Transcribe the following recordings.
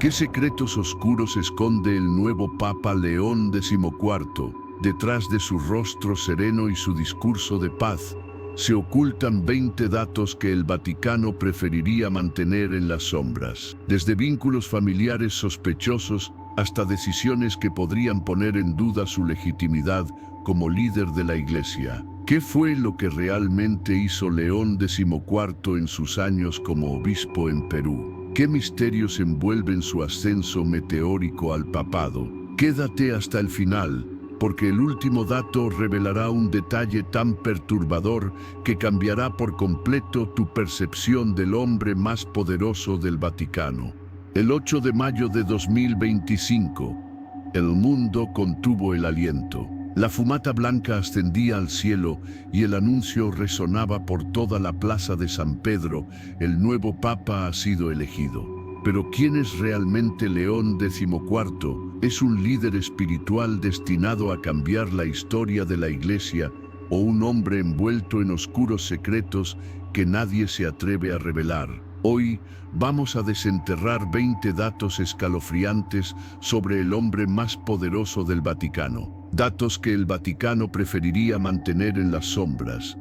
¿Qué secretos oscuros esconde el nuevo Papa León XIV? Detrás de su rostro sereno y su discurso de paz, se ocultan 20 datos que el Vaticano preferiría mantener en las sombras. Desde vínculos familiares sospechosos hasta decisiones que podrían poner en duda su legitimidad como líder de la Iglesia. ¿Qué fue lo que realmente hizo León XIV en sus años como obispo en Perú? ¿Qué misterios envuelven su ascenso meteórico al papado? Quédate hasta el final, porque el último dato revelará un detalle tan perturbador que cambiará por completo tu percepción del hombre más poderoso del Vaticano. El 8 de mayo de 2025, el mundo contuvo el aliento. La fumata blanca ascendía al cielo y el anuncio resonaba por toda la plaza de San Pedro: el nuevo Papa ha sido elegido. Pero ¿quién es realmente León XIV? ¿Es un líder espiritual destinado a cambiar la historia de la Iglesia o un hombre envuelto en oscuros secretos que nadie se atreve a revelar? Hoy vamos a desenterrar 20 datos escalofriantes sobre el hombre más poderoso del Vaticano. Datos que el Vaticano preferiría mantener en las sombras.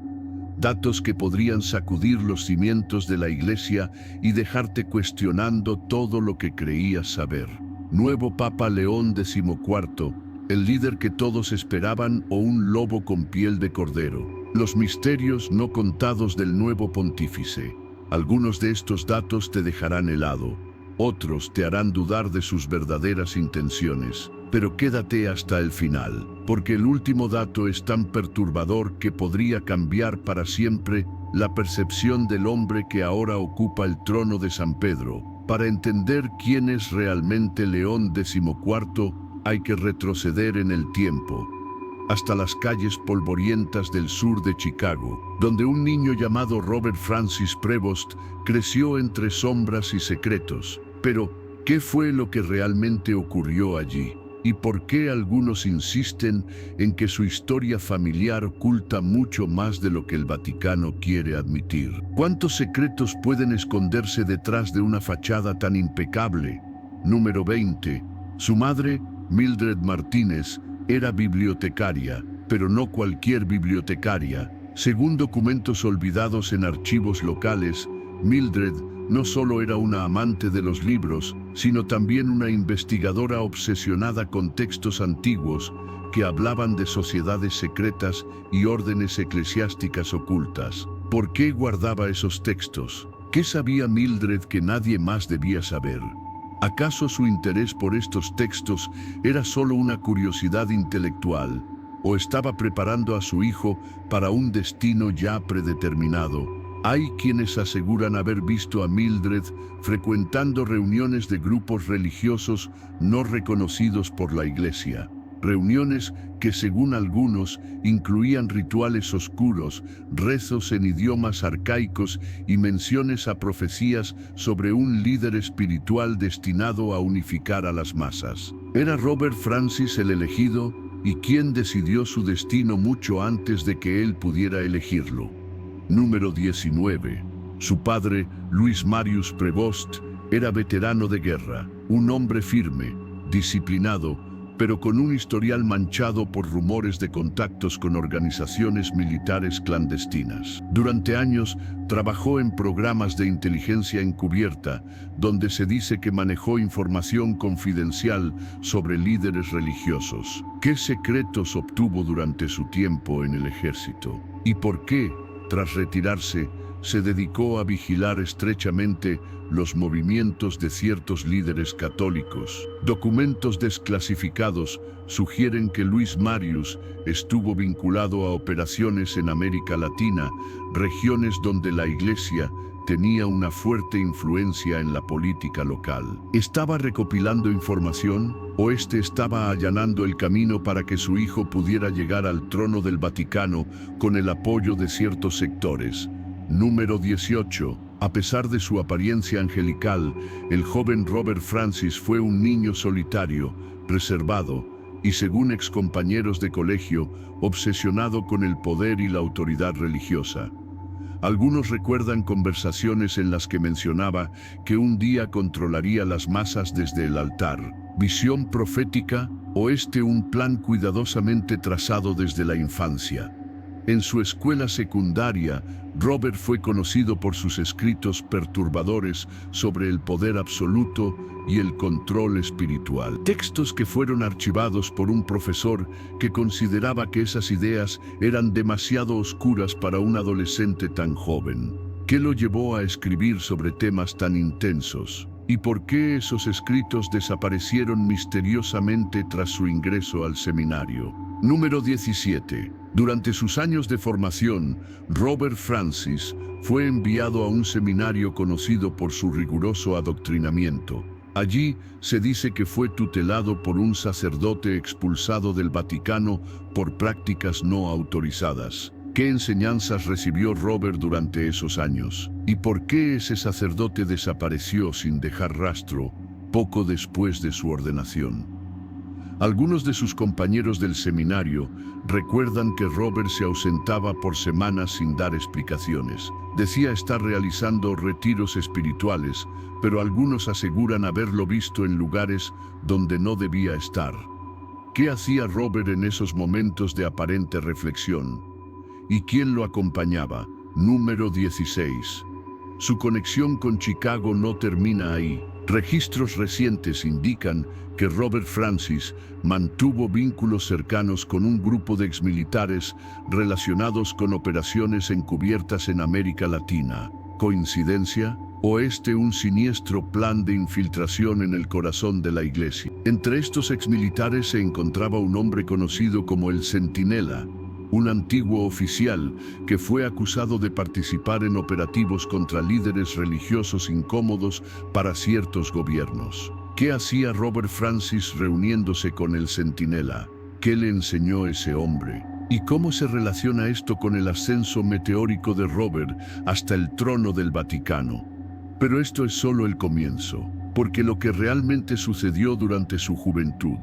Datos que podrían sacudir los cimientos de la Iglesia y dejarte cuestionando todo lo que creías saber. Nuevo Papa León XIV, el líder que todos esperaban o un lobo con piel de cordero. Los misterios no contados del nuevo pontífice. Algunos de estos datos te dejarán helado, otros te harán dudar de sus verdaderas intenciones. Pero quédate hasta el final, porque el último dato es tan perturbador que podría cambiar para siempre la percepción del hombre que ahora ocupa el trono de San Pedro. Para entender quién es realmente León XIV, hay que retroceder en el tiempo, hasta las calles polvorientas del sur de Chicago, donde un niño llamado Robert Francis Prevost creció entre sombras y secretos. Pero, ¿qué fue lo que realmente ocurrió allí? ¿Y por qué algunos insisten en que su historia familiar oculta mucho más de lo que el Vaticano quiere admitir? ¿Cuántos secretos pueden esconderse detrás de una fachada tan impecable? Número 20. Su madre, Mildred Martínez, era bibliotecaria, pero no cualquier bibliotecaria. Según documentos olvidados en archivos locales, Mildred no solo era una amante de los libros, sino también una investigadora obsesionada con textos antiguos que hablaban de sociedades secretas y órdenes eclesiásticas ocultas. ¿Por qué guardaba esos textos? ¿Qué sabía Mildred que nadie más debía saber? ¿Acaso su interés por estos textos era solo una curiosidad intelectual, o estaba preparando a su hijo para un destino ya predeterminado? Hay quienes aseguran haber visto a Mildred frecuentando reuniones de grupos religiosos no reconocidos por la Iglesia. Reuniones que, según algunos, incluían rituales oscuros, rezos en idiomas arcaicos y menciones a profecías sobre un líder espiritual destinado a unificar a las masas. ¿Era Robert Francis el elegido? ¿Y quién decidió su destino mucho antes de que él pudiera elegirlo? Número 19. Su padre, Luis Marius Prevost, era veterano de guerra, un hombre firme, disciplinado, pero con un historial manchado por rumores de contactos con organizaciones militares clandestinas. Durante años, trabajó en programas de inteligencia encubierta, donde se dice que manejó información confidencial sobre líderes religiosos. ¿Qué secretos obtuvo durante su tiempo en el ejército? ¿Y por qué, tras retirarse, se dedicó a vigilar estrechamente los movimientos de ciertos líderes católicos? Documentos desclasificados sugieren que Luis Marius estuvo vinculado a operaciones en América Latina, regiones donde la Iglesia tenía una fuerte influencia en la política local. ¿Estaba recopilando información o estaba allanando el camino para que su hijo pudiera llegar al trono del Vaticano con el apoyo de ciertos sectores? Número 18. A pesar de su apariencia angelical, el joven Robert Francis fue un niño solitario, reservado y, según excompañeros de colegio, obsesionado con el poder y la autoridad religiosa. Algunos recuerdan conversaciones en las que mencionaba que un día controlaría las masas desde el altar. ¿Visión profética o un plan cuidadosamente trazado desde la infancia? En su escuela secundaria, Robert fue conocido por sus escritos perturbadores sobre el poder absoluto y el control espiritual. Textos que fueron archivados por un profesor que consideraba que esas ideas eran demasiado oscuras para un adolescente tan joven. ¿Qué lo llevó a escribir sobre temas tan intensos? ¿Y por qué esos escritos desaparecieron misteriosamente tras su ingreso al seminario? Número 17. Durante sus años de formación, Robert Francis fue enviado a un seminario conocido por su riguroso adoctrinamiento. Allí se dice que fue tutelado por un sacerdote expulsado del Vaticano por prácticas no autorizadas. ¿Qué enseñanzas recibió Robert durante esos años? ¿Y por qué ese sacerdote desapareció sin dejar rastro poco después de su ordenación? Algunos de sus compañeros del seminario recuerdan que Robert se ausentaba por semanas sin dar explicaciones. Decía estar realizando retiros espirituales, pero algunos aseguran haberlo visto en lugares donde no debía estar. ¿Qué hacía Robert en esos momentos de aparente reflexión? ¿Y quién lo acompañaba? Número 16. Su conexión con Chicago no termina ahí. Registros recientes indican que Robert Francis mantuvo vínculos cercanos con un grupo de exmilitares relacionados con operaciones encubiertas en América Latina. ¿Coincidencia? ¿O un siniestro plan de infiltración en el corazón de la Iglesia? Entre estos exmilitares se encontraba un hombre conocido como el Centinela, un antiguo oficial que fue acusado de participar en operativos contra líderes religiosos incómodos para ciertos gobiernos. ¿Qué hacía Robert Francis reuniéndose con el Centinela? ¿Qué le enseñó ese hombre? ¿Y cómo se relaciona esto con el ascenso meteórico de Robert hasta el trono del Vaticano? Pero esto es solo el comienzo, porque lo que realmente sucedió durante su juventud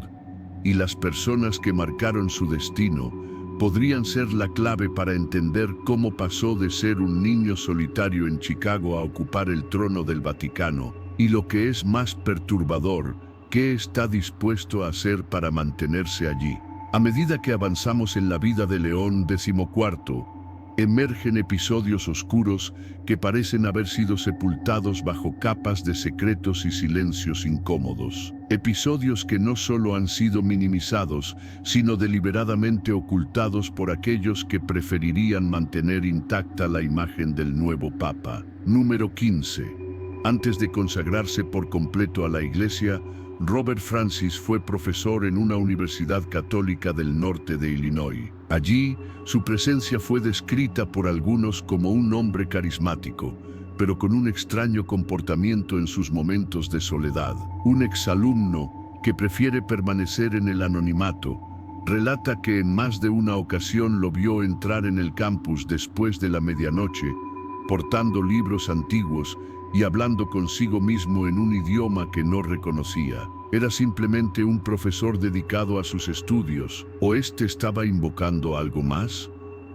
y las personas que marcaron su destino podrían ser la clave para entender cómo pasó de ser un niño solitario en Chicago a ocupar el trono del Vaticano, y lo que es más perturbador, ¿qué está dispuesto a hacer para mantenerse allí? A medida que avanzamos en la vida de León XIV, emergen episodios oscuros que parecen haber sido sepultados bajo capas de secretos y silencios incómodos. Episodios que no solo han sido minimizados, sino deliberadamente ocultados por aquellos que preferirían mantener intacta la imagen del nuevo Papa. Número 15. Antes de consagrarse por completo a la Iglesia, Robert Francis fue profesor en una universidad católica del norte de Illinois. Allí, su presencia fue descrita por algunos como un hombre carismático, pero con un extraño comportamiento en sus momentos de soledad. Un exalumno que prefiere permanecer en el anonimato relata que en más de una ocasión lo vio entrar en el campus después de la medianoche, portando libros antiguos y hablando consigo mismo en un idioma que no reconocía. ¿Era simplemente un profesor dedicado a sus estudios, o estaba invocando algo más?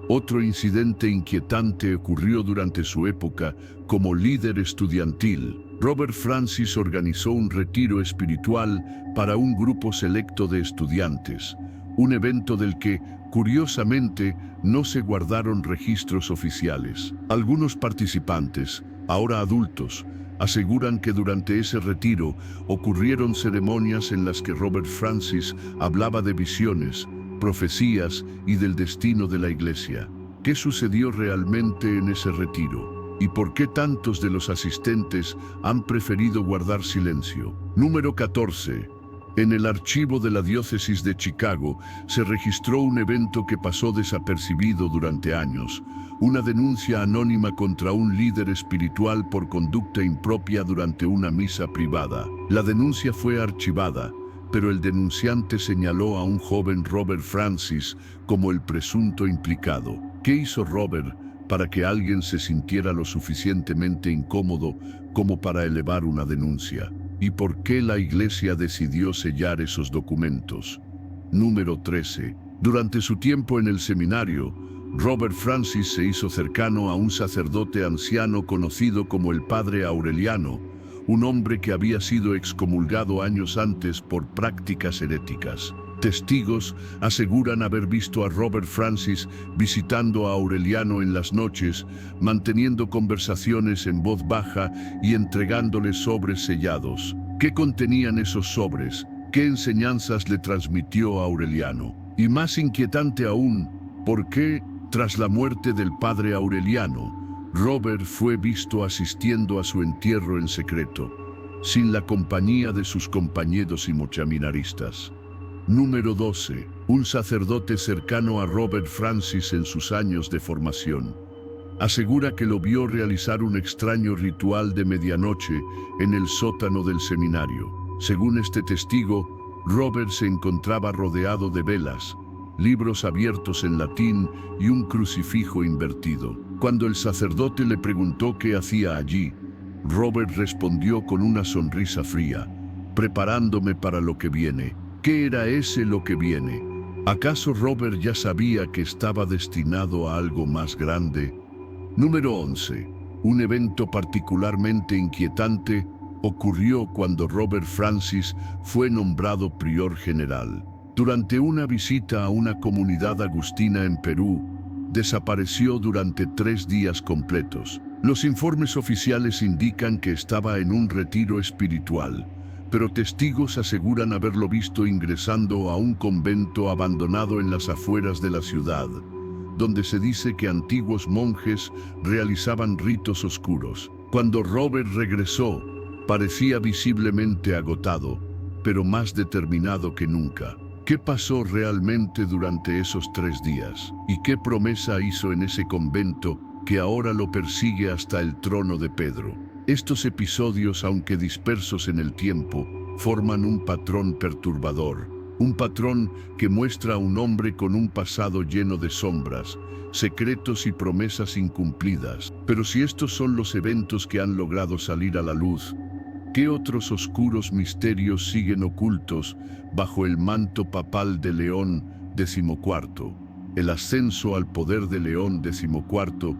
Otro incidente inquietante ocurrió durante su época como líder estudiantil. Robert Francis organizó un retiro espiritual para un grupo selecto de estudiantes, un evento del que, curiosamente, no se guardaron registros oficiales. Algunos participantes, ahora adultos, aseguran que durante ese retiro ocurrieron ceremonias en las que Robert Francis hablaba de visiones, profecías y del destino de la Iglesia. ¿Qué sucedió realmente en ese retiro? ¿Y por qué tantos de los asistentes han preferido guardar silencio? Número 14. En el archivo de la diócesis de Chicago se registró un evento que pasó desapercibido durante años, una denuncia anónima contra un líder espiritual por conducta impropia durante una misa privada. La denuncia fue archivada, pero el denunciante señaló a un joven Robert Francis como el presunto implicado. ¿Qué hizo Robert para que alguien se sintiera lo suficientemente incómodo como para elevar una denuncia? ¿Y por qué la Iglesia decidió sellar esos documentos? Número 13. Durante su tiempo en el seminario, Robert Francis se hizo cercano a un sacerdote anciano conocido como el Padre Aureliano, un hombre que había sido excomulgado años antes por prácticas heréticas. Testigos aseguran haber visto a Robert Francis visitando a Aureliano en las noches, manteniendo conversaciones en voz baja y entregándole sobres sellados. ¿Qué contenían esos sobres? ¿Qué enseñanzas le transmitió a Aureliano? Y más inquietante aún, ¿por qué, tras la muerte del padre Aureliano, Robert fue visto asistiendo a su entierro en secreto, sin la compañía de sus compañeros imochaminaristas? Número 12. Un sacerdote cercano a Robert Francis en sus años de formación asegura que lo vio realizar un extraño ritual de medianoche en el sótano del seminario. Según este testigo, Robert se encontraba rodeado de velas, libros abiertos en latín y un crucifijo invertido. Cuando el sacerdote le preguntó qué hacía allí, Robert respondió con una sonrisa fría: preparándome para lo que viene. ¿Qué era ese lo que viene? ¿Acaso Robert ya sabía que estaba destinado a algo más grande? Número 11. Un evento particularmente inquietante ocurrió cuando Robert Francis fue nombrado prior general. Durante una visita a una comunidad agustina en Perú, desapareció durante 3 días completos. Los informes oficiales indican que estaba en un retiro espiritual, pero testigos aseguran haberlo visto ingresando a un convento abandonado en las afueras de la ciudad, donde se dice que antiguos monjes realizaban ritos oscuros. Cuando Robert regresó, parecía visiblemente agotado, pero más determinado que nunca. ¿Qué pasó realmente durante esos 3 días? ¿Y qué promesa hizo en ese convento que ahora lo persigue hasta el trono de Pedro? Estos episodios, aunque dispersos en el tiempo, forman un patrón perturbador. Un patrón que muestra a un hombre con un pasado lleno de sombras, secretos y promesas incumplidas. Pero si estos son los eventos que han logrado salir a la luz, ¿qué otros oscuros misterios siguen ocultos bajo el manto papal de León XIV? El ascenso al poder de León XIV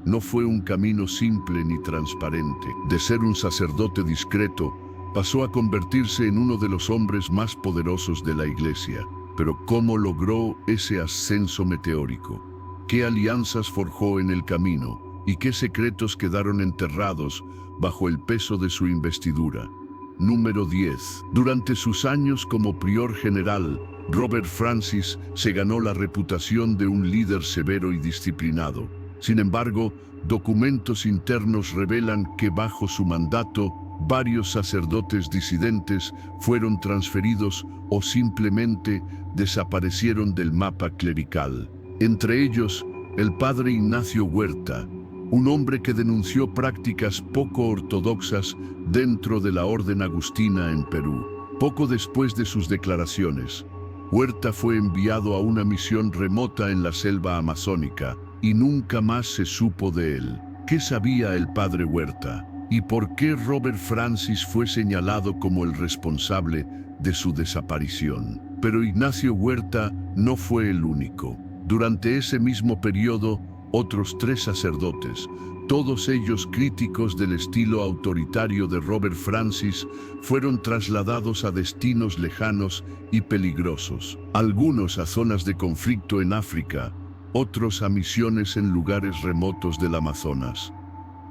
no fue un camino simple ni transparente. De ser un sacerdote discreto, pasó a convertirse en uno de los hombres más poderosos de la Iglesia. Pero ¿cómo logró ese ascenso meteórico? ¿Qué alianzas forjó en el camino? ¿Y qué secretos quedaron enterrados bajo el peso de su investidura? Número 10. Durante sus años como prior general, Robert Francis se ganó la reputación de un líder severo y disciplinado. Sin embargo, documentos internos revelan que bajo su mandato, varios sacerdotes disidentes fueron transferidos o simplemente desaparecieron del mapa clerical. Entre ellos, el padre Ignacio Huerta, un hombre que denunció prácticas poco ortodoxas dentro de la orden agustina en Perú. Poco después de sus declaraciones, Huerta fue enviado a una misión remota en la selva amazónica y nunca más se supo de él. ¿Qué sabía el padre Huerta? ¿Y por qué Robert Francis fue señalado como el responsable de su desaparición? Pero Ignacio Huerta no fue el único. Durante ese mismo periodo, otros 3 sacerdotes, todos ellos críticos del estilo autoritario de Robert Francis, fueron trasladados a destinos lejanos y peligrosos. Algunos a zonas de conflicto en África, otros a misiones en lugares remotos del Amazonas.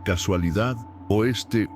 ¿Casualidad? ¿O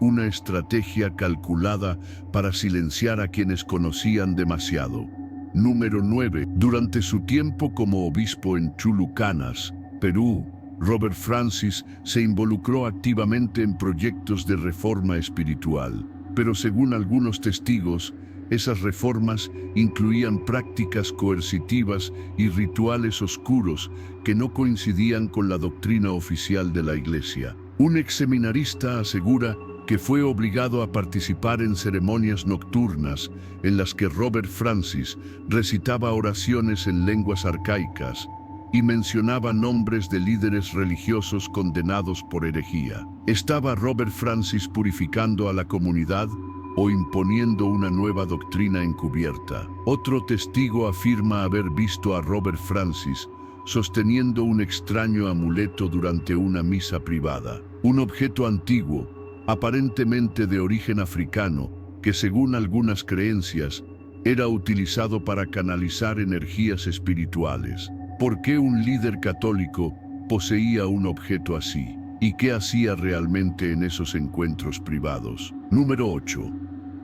una estrategia calculada para silenciar a quienes conocían demasiado? Número 9. Durante su tiempo como obispo en Chulucanas, Perú, Robert Francis se involucró activamente en proyectos de reforma espiritual. Pero según algunos testigos, esas reformas incluían prácticas coercitivas y rituales oscuros que no coincidían con la doctrina oficial de la Iglesia. Un exseminarista asegura que fue obligado a participar en ceremonias nocturnas en las que Robert Francis recitaba oraciones en lenguas arcaicas y mencionaba nombres de líderes religiosos condenados por herejía. ¿Estaba Robert Francis purificando a la comunidad o imponiendo una nueva doctrina encubierta? Otro testigo afirma haber visto a Robert Francis sosteniendo un extraño amuleto durante una misa privada. Un objeto antiguo, aparentemente de origen africano, que según algunas creencias, era utilizado para canalizar energías espirituales. ¿Por qué un líder católico poseía un objeto así? ¿Y qué hacía realmente en esos encuentros privados? Número 8.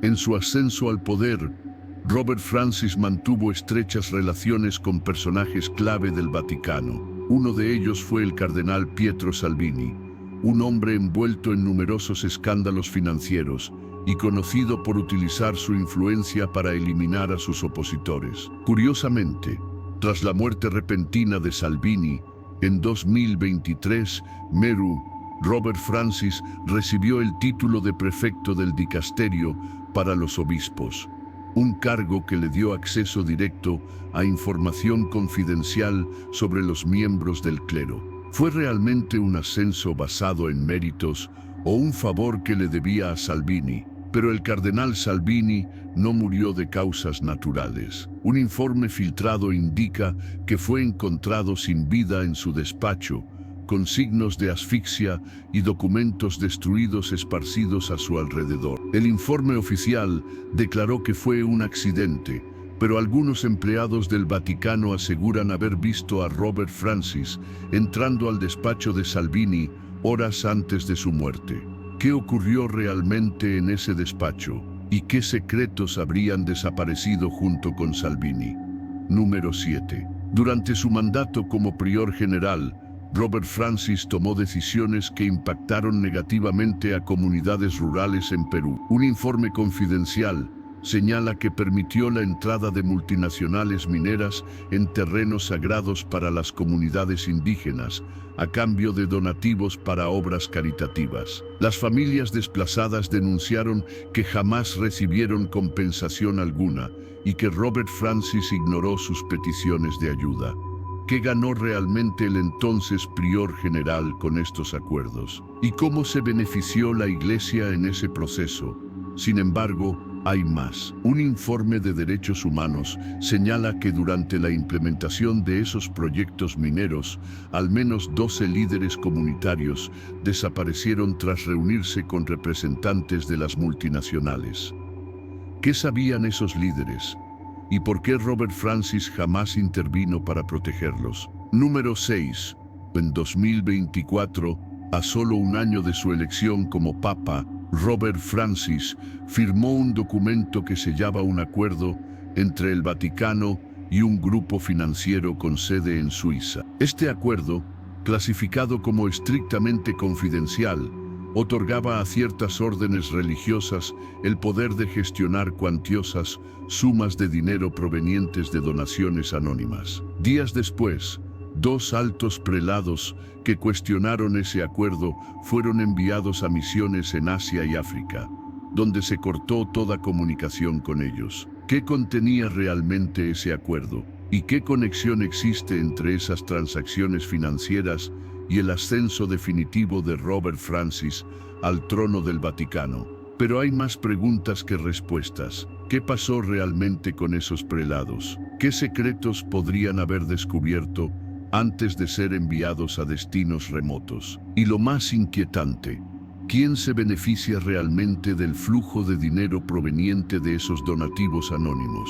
En su ascenso al poder, Robert Francis mantuvo estrechas relaciones con personajes clave del Vaticano. Uno de ellos fue el cardenal Pietro Salvini, un hombre envuelto en numerosos escándalos financieros y conocido por utilizar su influencia para eliminar a sus opositores. Curiosamente, tras la muerte repentina de Salvini, en 2023, Robert Francis recibió el título de prefecto del dicasterio para los obispos, un cargo que le dio acceso directo a información confidencial sobre los miembros del clero. ¿Fue realmente un ascenso basado en méritos o un favor que le debía a Salvini? Pero el cardenal Salvini no murió de causas naturales. Un informe filtrado indica que fue encontrado sin vida en su despacho, con signos de asfixia y documentos destruidos esparcidos a su alrededor. El informe oficial declaró que fue un accidente, pero algunos empleados del Vaticano aseguran haber visto a Robert Francis entrando al despacho de Salvini horas antes de su muerte. ¿Qué ocurrió realmente en ese despacho? ¿Y qué secretos habrían desaparecido junto con Salvini? Número 7. Durante su mandato como prior general, Robert Francis tomó decisiones que impactaron negativamente a comunidades rurales en Perú. Un informe confidencial señala que permitió la entrada de multinacionales mineras en terrenos sagrados para las comunidades indígenas, a cambio de donativos para obras caritativas. Las familias desplazadas denunciaron que jamás recibieron compensación alguna y que Robert Francis ignoró sus peticiones de ayuda. ¿Qué ganó realmente el entonces prior general con estos acuerdos? ¿Y cómo se benefició la Iglesia en ese proceso? Sin embargo, hay más. Un informe de derechos humanos señala que durante la implementación de esos proyectos mineros, al menos 12 líderes comunitarios desaparecieron tras reunirse con representantes de las multinacionales. ¿Qué sabían esos líderes? ¿Y por qué Robert Francis jamás intervino para protegerlos? Número 6. En 2024, a solo un año de su elección como Papa, Robert Francis firmó un documento que sellaba un acuerdo entre el Vaticano y un grupo financiero con sede en Suiza. Este acuerdo, clasificado como estrictamente confidencial, otorgaba a ciertas órdenes religiosas el poder de gestionar cuantiosas sumas de dinero provenientes de donaciones anónimas. Días después, 2 altos prelados que cuestionaron ese acuerdo fueron enviados a misiones en Asia y África, donde se cortó toda comunicación con ellos. ¿Qué contenía realmente ese acuerdo? ¿Y qué conexión existe entre esas transacciones financieras y el ascenso definitivo de Robert Francis al trono del Vaticano? Pero hay más preguntas que respuestas. ¿Qué pasó realmente con esos prelados? ¿Qué secretos podrían haber descubierto antes de ser enviados a destinos remotos? Y lo más inquietante, ¿quién se beneficia realmente del flujo de dinero proveniente de esos donativos anónimos?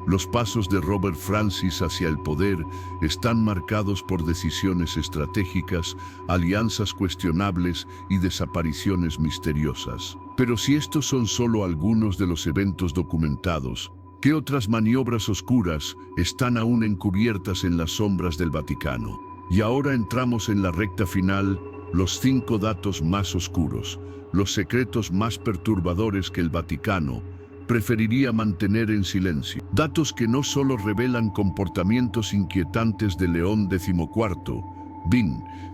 Los pasos de Robert Francis hacia el poder están marcados por decisiones estratégicas, alianzas cuestionables y desapariciones misteriosas. Pero si estos son solo algunos de los eventos documentados, ¿qué otras maniobras oscuras están aún encubiertas en las sombras del Vaticano? Y ahora entramos en la recta final, los 5 datos más oscuros, los secretos más perturbadores que el Vaticano preferiría mantener en silencio. Datos que no solo revelan comportamientos inquietantes de León XIV,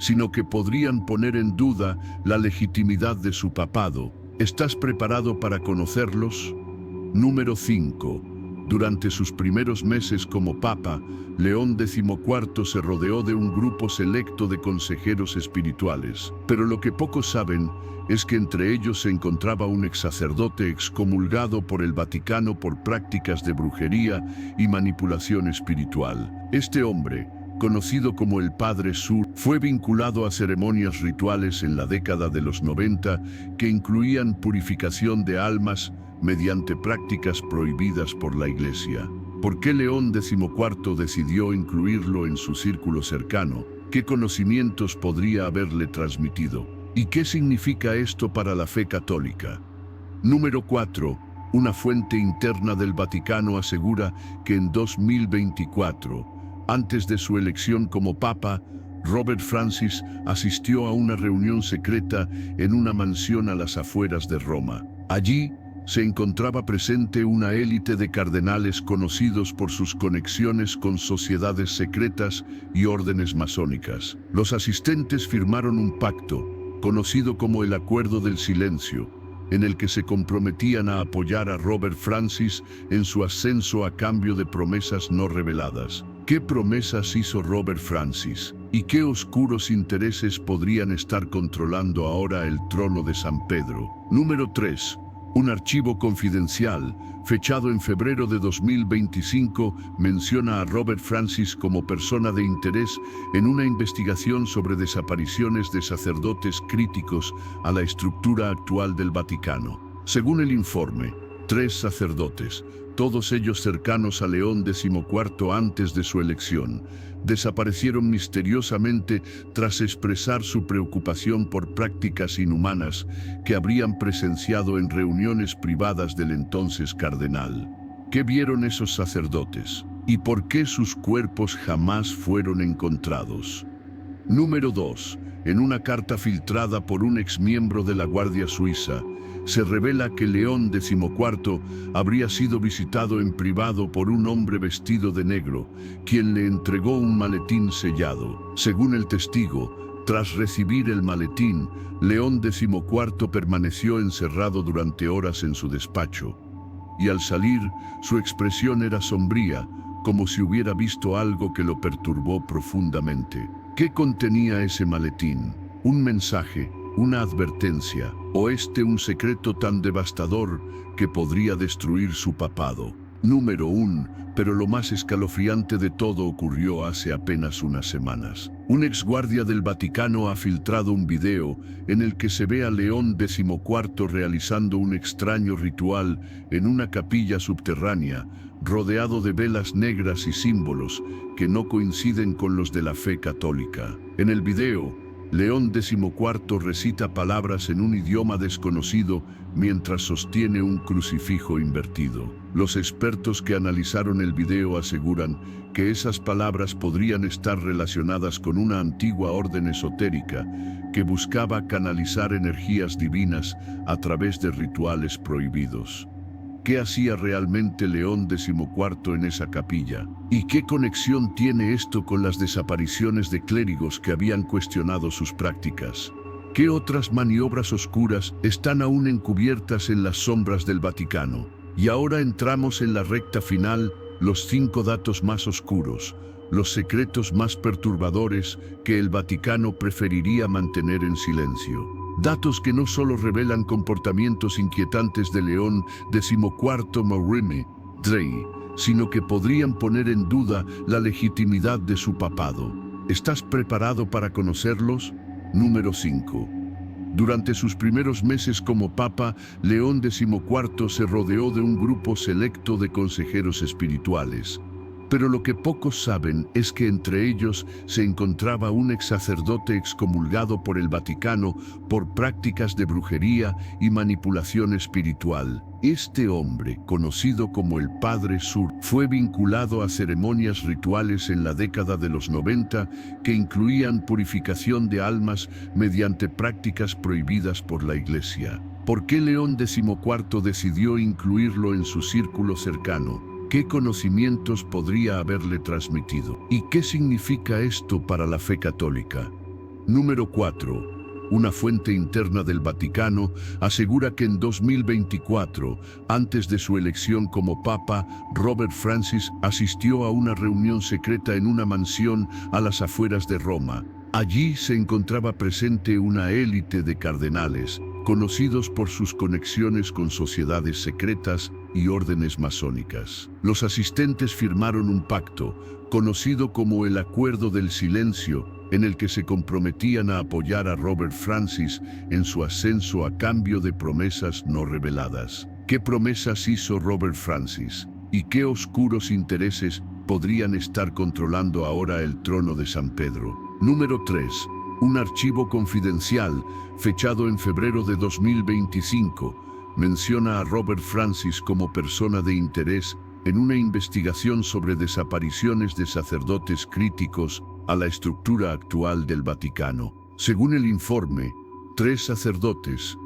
sino que podrían poner en duda la legitimidad de su papado. ¿Estás preparado para conocerlos? Número 5. Durante sus primeros meses como Papa, León XIV se rodeó de un grupo selecto de consejeros espirituales. Pero lo que pocos saben es que entre ellos se encontraba un exsacerdote excomulgado por el Vaticano por prácticas de brujería y manipulación espiritual. Este hombre, conocido como el Padre Sur, fue vinculado a ceremonias rituales en la década de los 90 que incluían purificación de almas mediante prácticas prohibidas por la Iglesia. ¿Por qué León XIV decidió incluirlo en su círculo cercano? ¿Qué conocimientos podría haberle transmitido? ¿Y qué significa esto para la fe católica? Número 4. Una fuente interna del Vaticano asegura que en 2024, antes de su elección como Papa, Robert Francis asistió a una reunión secreta en una mansión a las afueras de Roma. Allí se encontraba presente una élite de cardenales conocidos por sus conexiones con sociedades secretas y órdenes masónicas. Los asistentes firmaron un pacto, conocido como el Acuerdo del Silencio, en el que se comprometían a apoyar a Robert Francis en su ascenso a cambio de promesas no reveladas. ¿Qué promesas hizo Robert Francis? ¿Y qué oscuros intereses podrían estar controlando ahora el trono de San Pedro? Número 3. Un archivo confidencial, fechado en febrero de 2025, menciona a Robert Francis como persona de interés en una investigación sobre desapariciones de sacerdotes críticos a la estructura actual del Vaticano. Según el informe, 3 sacerdotes, todos ellos cercanos a León XIV antes de su elección, desaparecieron misteriosamente tras expresar su preocupación por prácticas inhumanas que habrían presenciado en reuniones privadas del entonces cardenal. ¿Qué vieron esos sacerdotes? ¿Y por qué sus cuerpos jamás fueron encontrados? Número 2. En una carta filtrada por un exmiembro de la Guardia Suiza, se revela que León XIV habría sido visitado en privado por un hombre vestido de negro, quien le entregó un maletín sellado. Según el testigo, tras recibir el maletín, León XIV permaneció encerrado durante horas en su despacho, y al salir, su expresión era sombría, como si hubiera visto algo que lo perturbó profundamente. ¿Qué contenía ese maletín? ¿Un mensaje? ¿Una advertencia? ¿O un secreto tan devastador que podría destruir su papado? Número 1. Pero lo más escalofriante de todo ocurrió hace apenas unas semanas. Un exguardia del Vaticano ha filtrado un video en el que se ve a León XIV realizando un extraño ritual en una capilla subterránea, rodeado de velas negras y símbolos que no coinciden con los de la fe católica. En el video, León XIV recita palabras en un idioma desconocido mientras sostiene un crucifijo invertido. Los expertos que analizaron el video aseguran que esas palabras podrían estar relacionadas con una antigua orden esotérica que buscaba canalizar energías divinas a través de rituales prohibidos. ¿Qué hacía realmente León XIV en esa capilla? ¿Y qué conexión tiene esto con las desapariciones de clérigos que habían cuestionado sus prácticas? ¿Qué otras maniobras oscuras están aún encubiertas en las sombras del Vaticano? Y ahora entramos en la recta final, los 5 datos más oscuros, los secretos más perturbadores que el Vaticano preferiría mantener en silencio. Datos que no solo revelan comportamientos inquietantes de León XIV Morime Drey, sino que podrían poner en duda la legitimidad de su papado. ¿Estás preparado para conocerlos? Número 5. Durante sus primeros meses como papa, León XIV se rodeó de un grupo selecto de consejeros espirituales. Pero lo que pocos saben es que entre ellos se encontraba un ex sacerdote excomulgado por el Vaticano por prácticas de brujería y manipulación espiritual. Este hombre, conocido como el Padre Sur, fue vinculado a ceremonias rituales en la década de los 90 que incluían purificación de almas mediante prácticas prohibidas por la Iglesia. ¿Por qué León XIV decidió incluirlo en su círculo cercano? ¿Qué conocimientos podría haberle transmitido? ¿Y qué significa esto para la fe católica? Número 4. Una fuente interna del Vaticano asegura que en 2024, antes de su elección como Papa, Robert Francis asistió a una reunión secreta en una mansión a las afueras de Roma. Allí se encontraba presente una élite de cardenales conocidos por sus conexiones con sociedades secretas y órdenes masónicas. Los asistentes firmaron un pacto, conocido como el Acuerdo del Silencio, en el que se comprometían a apoyar a Robert Francis en su ascenso a cambio de promesas no reveladas. ¿Qué promesas hizo Robert Francis? ¿Y qué oscuros intereses podrían estar controlando ahora el trono de San Pedro? Número 3. Un archivo confidencial, fechado en febrero de 2025, menciona a Robert Francis como persona de interés en una investigación sobre desapariciones de sacerdotes críticos a la estructura actual del Vaticano. Según el informe, 3 sacerdotes,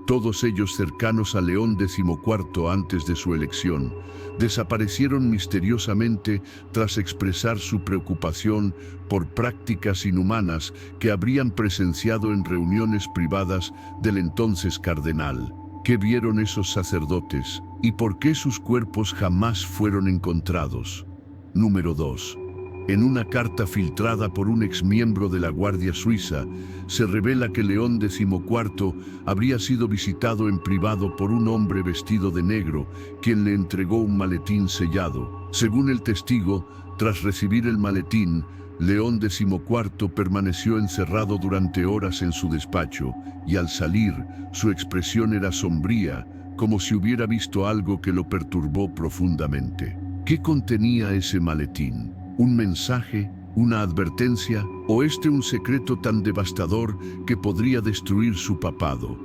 todos ellos cercanos a León XIV antes de su elección, desaparecieron misteriosamente tras expresar su preocupación por prácticas inhumanas que habrían presenciado en reuniones privadas del entonces cardenal. ¿Qué vieron esos sacerdotes y por qué sus cuerpos jamás fueron encontrados? Número 2. En una carta filtrada por un exmiembro de la Guardia Suiza, se revela que León XIV habría sido visitado en privado por un hombre vestido de negro, quien le entregó un maletín sellado. Según el testigo, tras recibir el maletín, León XIV permaneció encerrado durante horas en su despacho, y al salir, su expresión era sombría, como si hubiera visto algo que lo perturbó profundamente. ¿Qué contenía ese maletín? ¿Un mensaje? ¿Una advertencia? ¿O un secreto tan devastador que podría destruir su papado?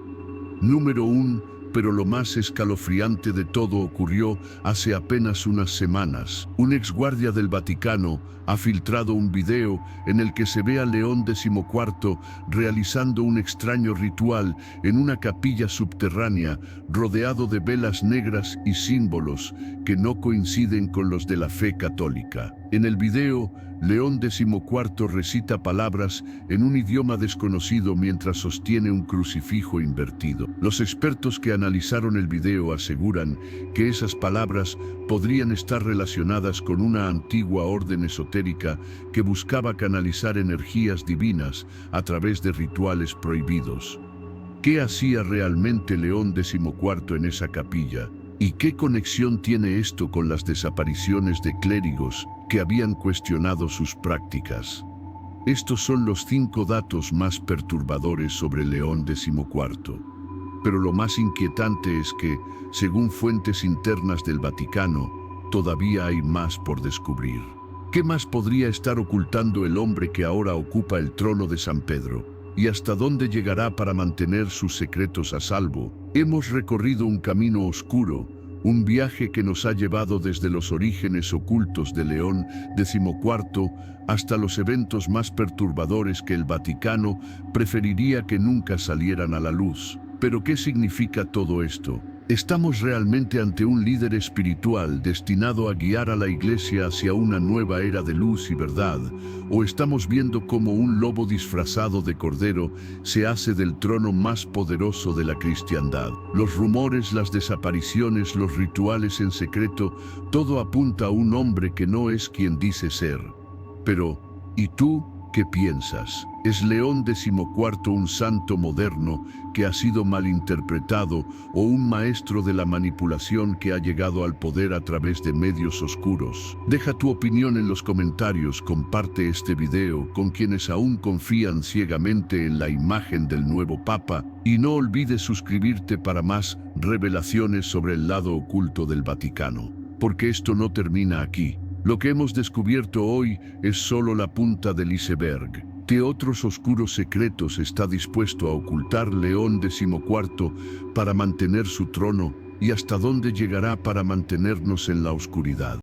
Número 1. Pero lo más escalofriante de todo ocurrió hace apenas unas semanas. Un exguardia del Vaticano ha filtrado un video en el que se ve a León XIV realizando un extraño ritual en una capilla subterránea rodeado de velas negras y símbolos que no coinciden con los de la fe católica. En el video, León XIV recita palabras en un idioma desconocido mientras sostiene un crucifijo invertido. Los expertos que analizaron el video aseguran que esas palabras podrían estar relacionadas con una antigua orden esotérica que buscaba canalizar energías divinas a través de rituales prohibidos. ¿Qué hacía realmente León XIV en esa capilla? ¿Y qué conexión tiene esto con las desapariciones de clérigos que habían cuestionado sus prácticas? Estos son los 5 datos más perturbadores sobre León XIV. Pero lo más inquietante es que, según fuentes internas del Vaticano, todavía hay más por descubrir. ¿Qué más podría estar ocultando el hombre que ahora ocupa el trono de San Pedro? ¿Y hasta dónde llegará para mantener sus secretos a salvo? Hemos recorrido un camino oscuro, un viaje que nos ha llevado desde los orígenes ocultos de León XIV hasta los eventos más perturbadores que el Vaticano preferiría que nunca salieran a la luz. ¿Pero qué significa todo esto? ¿Estamos realmente ante un líder espiritual destinado a guiar a la Iglesia hacia una nueva era de luz y verdad? ¿O estamos viendo cómo un lobo disfrazado de cordero se hace del trono más poderoso de la cristiandad? Los rumores, las desapariciones, los rituales en secreto, todo apunta a un hombre que no es quien dice ser. Pero, ¿y tú qué piensas? ¿Es León XIV un santo moderno que ha sido malinterpretado o un maestro de la manipulación que ha llegado al poder a través de medios oscuros? Deja tu opinión en los comentarios, comparte este video con quienes aún confían ciegamente en la imagen del nuevo Papa y no olvides suscribirte para más revelaciones sobre el lado oculto del Vaticano. Porque esto no termina aquí. Lo que hemos descubierto hoy es solo la punta del iceberg. ¿Qué otros oscuros secretos está dispuesto a ocultar León XIV para mantener su trono y hasta dónde llegará para mantenernos en la oscuridad?